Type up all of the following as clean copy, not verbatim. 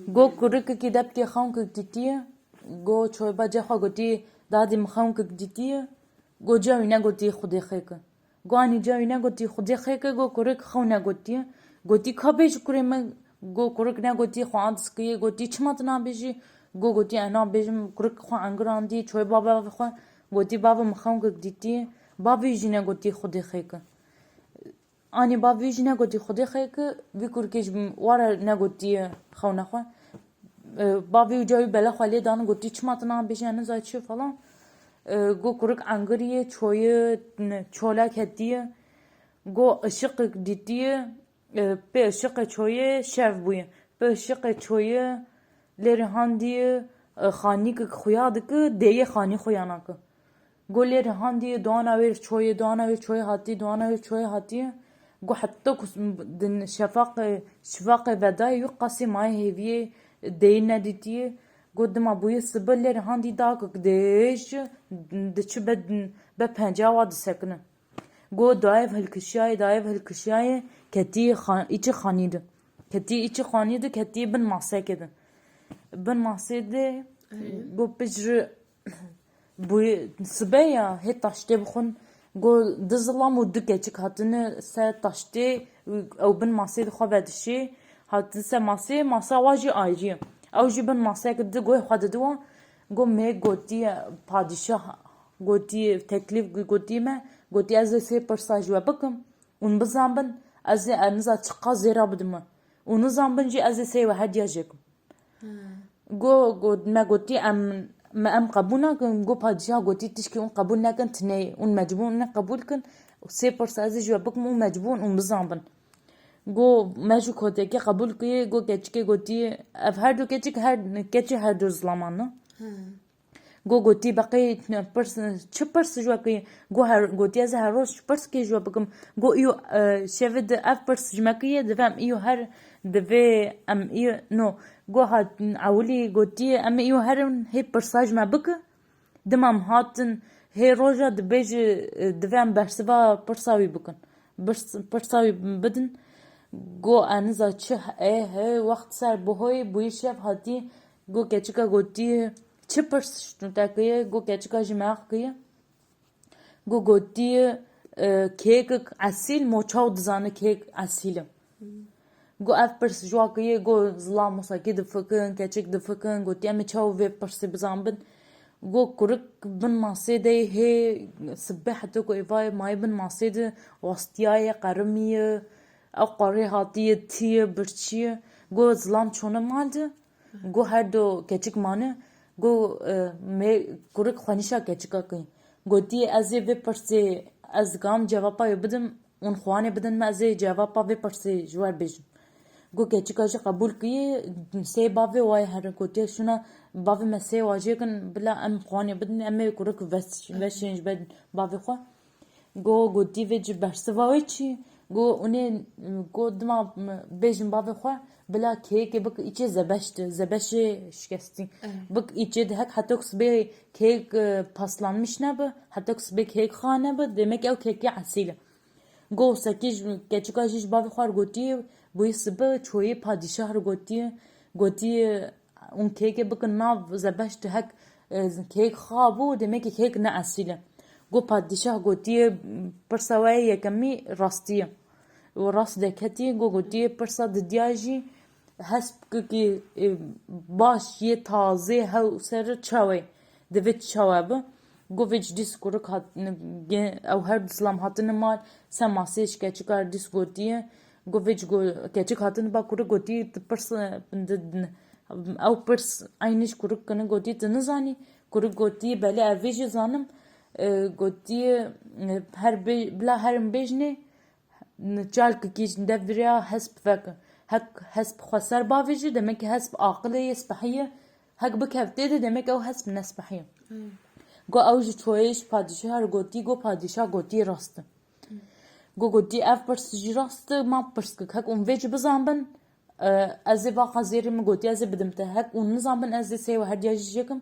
Go kurik ki dep ki khaun ki titiye. Go çoyba ceha goti dadim khaun ki titiye. Go cevine goti khudi kheke. Go ani cevine goti khudi kheke go kurik khaun goti. Goti khabeş kureme go kurik ne goti khuan skiye goti çmat na beji. Go goti ana bejim kurik khuan angrandi çoyba baba khuan goti baba khaun ki titiye. Baba jine goti khudi kheke. Ani baba jine goti khudi kheke vi kurkiş wara ne goti khaun khuan. Bavi ucağı bela khali dan goti çmatına beşeni zaçı falan. Go kuruk angriye çoyu çolak hediye. Go ışık ditiye. Pe ışık çoyu şev buye. Pe ışık çoyu leri handiye xanik xuyadık deye xani xuyanak. Go leri handiye doğana ver çoyu hati doğana ver çoyu hati. Go hatta din şafak vedayı yok qasi may heviye deyne ditiye godma buye sibler handi dak deş de be pencawa disekne go daev halkışay keti içi xanid keti bin masakede bin masede go pejr buye sibaya he taşte bxun go dizlam u dikeçik hatını se taşte o bin masede xabedşi hat se masa vaji ayji او جبن masaya gitti goy xaddıwa go me goti padişah goti teklif goti me goti az se persaj ve bakım un bazambın az anza çıqa zera bidme un zambın ji az se ve hediye jekum go me goti am qabuna go padişah goti tişki un qabul nakan tney un mecbun ne qabul kan se persaj ve bakım un mecbun un bazambın go meju kote ki kabul kiye go keçke goti ev her do keçik her do zamanı go goti baqi pers çpers jo ki go her goti az her roz pers ki jo bakım go yo şevid ev pers jmakiye devam yo her deve am yo no go hat awli goti am yo her he persaj ma bak demam hatin he roja de bej devam bersva persavi bakın persavi bedin go anza çı he vakt ser bohoy bu işev hati go keçika goti çıpırs şunu takiye go keçika jimak kiye go goti kek asil moçav dizanı kek asil go afpers jwa kiye go zla musaki de fakın keçik de fakın goti am çav ve persi bizambın go kuruk bin masede he sibahtu ko evay may bin masede wastiya qarmiye اقاری هاتیه تیه برچیه گو زلام چونه مالده گو هر دو کچک مانه گو می کرک خانیشا کچکا کن گو تی ازی و پرسی از گام جوابا بدم اون خوانه بدن ما ازی جوابا و پرسی جوار بیشم گو کچکا جا قبول کیه سی باوی وای هر کوتی شونا باوی مسی واجی کن بلا ام خوانه بدن ام کرک وشینج بد باوی خو گو تی و جبرسوای چی go une go dma bejim bave xwa bela keke bak içe zebeşe şikestin bak içe de hak hatoks be kek paslanmış ne bu hatoks be kek khane bu demek ev keke asile go sakiş keçika jiş bave xwar goti bu isbe çoyi padişah goti un keke bak nav zebeş de hak kek khabu demek kek ne asile go padişah gotiye persavaya yekemi rastiye و راست دکتی گو گویی پرسا دیاجی هست که باش یه تازه هاو سر چاوی دوید چاوه با گو ویج دیس کرک هات او هر اسلام هاتن مال سماسیش که چکار دیس گویی گو ویج گو که چک هاتن با کرک گویی پرس او پرس اینش کرک کنه گویی تنزانی کرک گویی بله اویج زانم گویی هر بلا هرم بیجنه چالک کیش دبریا حسب فک hak hasb khasar bavici demek ki hasb akıllı yesbahiye hak bekevte de demek o hasb nesbahiye go avj çoyeş padişah goti go padişah goti rast go goti ev pers rast ma pers hak un vec bizamben az va qazirim goti az bidimte hak un nizamben az se ve hadiyajekim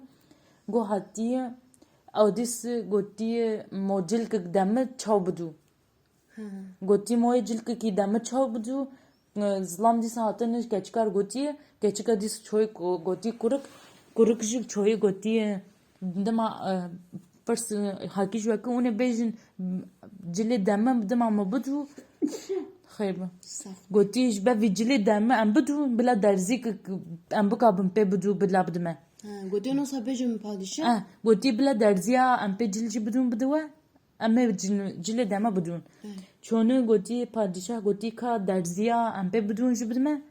go hatiye audis goti model ke damet çawbdu goti moye jilke ki damet çawbdu زلام دیس هاتنش کچکار گوتی کچکار دیس چوی گوتی کرک جی چوی گوتی دما پرس هاکی جو که اونه بیشن جلی دمه دما مبدو خیبه گوتی جبه وی جلی دمه ام بدو بلا درزی که ام بکابم پی بدو بلا بدمه گوتی نصا بیشم پادشاه گوتی بلا درزیا ام پی جلی بدون بدوه اما جلی دمه بدون چونه گوتی پادشاه گوتی که درزیا ام پی بدون جو بدمه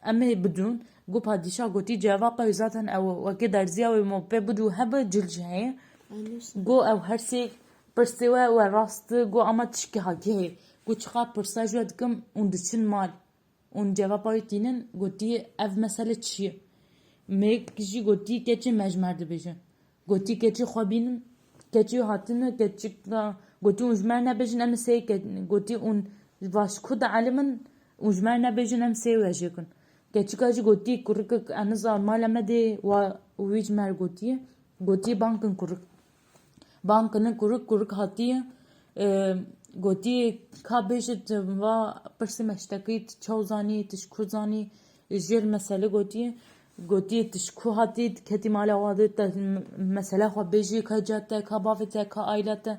اما بدون گو پادشاه گوتی جواب zaten او وکی درزیا و مو پی بدو هبه جلجه هی گو او هر سی پرسیوه و راست گو اما تشکی هاکی گو چخا پرساج و دکم اون دچن مال اون جواب تینن گوتی اف مسئله چیه میگی گوتی کچی مجمرده بیشن گوتی کچی خوابینن کچی هاتنه کچی گوتی اون جمر نبیشن ام سی گوتی اون واش خود علمن اون جمر نبیشن ام سی وجه کن کچی کاجی گوتی کرک انزار مال مده و ویج مر گوتی بانکن کرک بانکن کرک هاتیه گوتی که بیشت و پرسی مشتکیت چوزانی تشکوزانی جیر مسئله گوتی تشکو هاتید کتی مال آوادت مسئله خواه بیشی که جاته که بافته که آیلته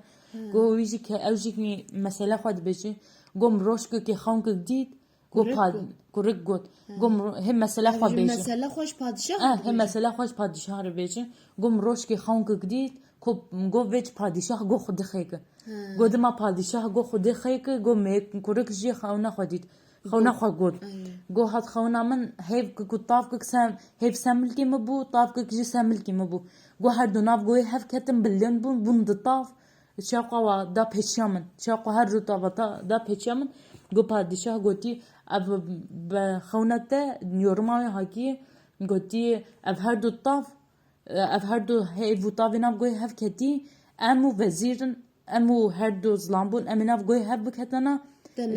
گو ویجی که اوجی که مسئله خواه بیشی گم روش که خون که دید گو پاد کرک گوت گم هم مسئله خواه بیشی مسئله خوش پادشاه هم مسئله خوش پادشاه رو بیشی گم روش که خون که دید گو ویج پادشاه گو خود خیکه گو دما پادشاه گو خود خیکه گو میک کرک جی خونه خودید خونه خود گو هات خونه من هیف که طاف که سام هیف سامل کی مبو طاف که جی سامل کی مبو گو هر دو ناف گوی هف کتم بلین بون طاف شاقا و دا پیچامن شاقا هر رو طاف دا پیچامن گو پادشاه گوتی اب خونه ته یورمای هاکی گوتی اب هر دو طاف اف هر دو هیف و طاف ناف گوی هف کتی امو وزیرن امو هر دو زلامبون ام ناف گوی هف بکتنا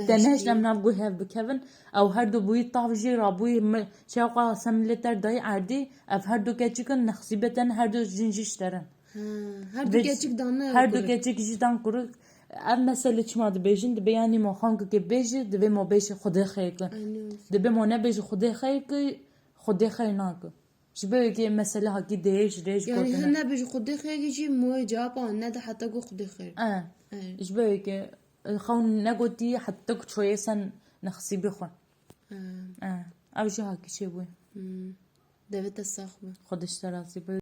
تنهش ام ناف گوی هف بکون او هر دو بوی طاف جی رابوی شاقا سملتر دای عردی اف هر دو کچکن نخسیبتن هر دو جنجشترن هر دو کچک دانه هر دو کچک جدان کرک ام مسئله چما دبیجن دبی یعنی ما خانک که بیجه دبی ما بیش خدا خیر که دبی ما نبیج خدا خیر که خدا خیر ناکه شبه که مسئله هاکی دیش یعنی هم نبیج خدا خیر چی موی جواب آن نده حتی گو خدا خیر شبه که خون نگوتی حتی که شویه سن نخسی بخون اوشی هاکی چه بوی دویت الساخبه خودش ترازی